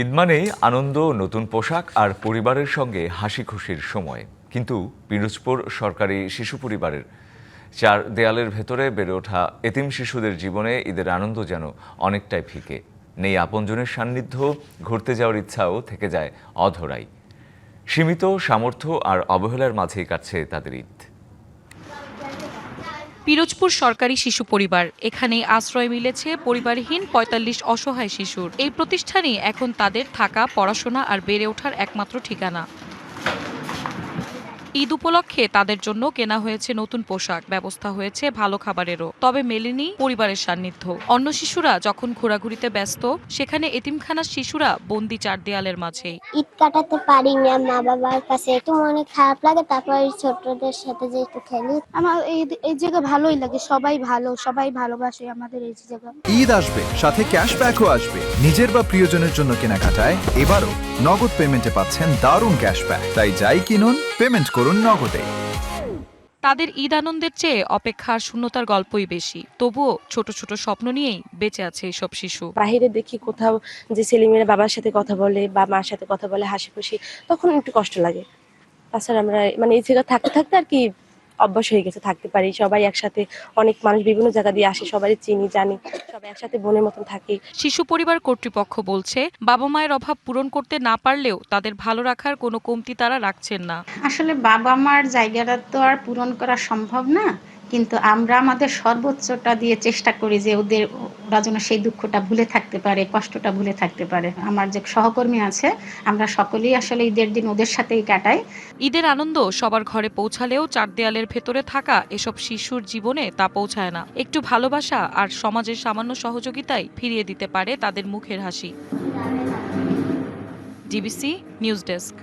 ঈদ মানেই আনন্দ, নতুন পোশাক আর পরিবারের সঙ্গে হাসি খুশির সময়। কিন্তু পিরোজপুর সরকারি শিশু পরিবারের চার দেয়ালের ভেতরে বেড়ে ওঠা এতিম শিশুদের জীবনে ঈদের আনন্দ যেন অনেকটাই ফিকে। নেই আপনজনের সান্নিধ্য, ঘুরতে যাওয়ার ইচ্ছাও থেকে যায় অধরাই। সীমিত সামর্থ্য আর অবহেলার মাঝেই কাটছে তাদের ঈদ। পিরোজপুর সরকারি শিশু পরিবার, এখানে আশ্রয় মিলেছে পরিবারহীন ৪৫ অসহায় শিশুর। এই প্রতিষ্ঠানই এখন তাদের থাকা, পড়াশোনা আর বেড়ে ওঠার একমাত্র ঠিকানা। ঈদ উপলক্ষে তাদের জন্য কেনা হয়েছে নতুন পোশাক, ব্যবস্থা হয়েছে ভালো খাবারেরও, তবে মেলেনি পরিবারের সান্নিধ্য। অন্য শিশুরা যখন ঘোরাঘুরিতে ব্যস্ত, সেখানে এতিমখানার শিশুরা বন্দি চার দেয়ালের মাঝেই। ঈদ কাটাতে পারি না মা বাবার কাছে, একটু মনে খারাপ লাগে। তারপর ছোটদের সাথে যে একটু খেলি, আমার এই জায়গা ভালোই লাগে। সবাই ভালো, সবাই ভালোবাসে আমাদের এই জায়গা। ঈদ আসবে, সাথে ক্যাশব্যাকও আসবে। নিজের বা প্রিয়জনের জন্য কেনাকাটায় এবারও নগদ পেমেন্টে পাচ্ছেন দারুণ ক্যাশব্যাক। তাই যাই কিনুন, পেমেন্ট করুন নগদে। তাদের ঈদ আনন্দের চেয়ে অপেক্ষার শূন্যতার গল্পই বেশি। তবুও ছোট ছোট স্বপ্ন নিয়েই বেঁচে আছে এসব শিশু। বাহিরে দেখি কোথাও যে ছেলেমেয়েরা বাবার সাথে কথা বলে বা মার সাথে কথা বলে হাসি খুশি, তখন একটু কষ্ট লাগে। তাছাড়া আমরা এই জায়গা থাকতে থাকতে আর কি অভ্যাস হয়ে গেছে, থাকতে পারি সবাই একসাথে। অনেক মানুষ বিভিন্ন জায়গা দিয়ে আসে, সবাই চিনি জানি, সবাই একসাথে বোনের মতন থাকি। শিশু পরিবার কর্তৃপক্ষ বলছে, বাবা মায়ের অভাব পূরণ করতে না পারলেও তাদের ভালো রাখার কোনো কমতি তারা রাখছেন না। আসলে বাবা মার জায়গাটা তো আর পূরণ করা সম্ভব না, কিন্তু আমরা আমাদের সর্বোচ্চটা দিয়ে চেষ্টা করি যে ওরা যেন সেই দুঃখটা ভুলে থাকতে পারে, কষ্টটা ভুলে থাকতে পারে। আমার যে সহকর্মী আছে, আমরা সকলেই আসলে ঈদের দিন ওদের সাথেই কাটাই। ঈদের আনন্দ সবার ঘরে পৌঁছালেও চার দেয়ালের ভেতরে থাকা এসব শিশুর জীবনে তা পৌঁছায় না। একটু ভালোবাসা আর সমাজের সামান্য সহযোগিতাই ফিরিয়ে দিতে পারে তাদের মুখের হাসি। DBC news desk.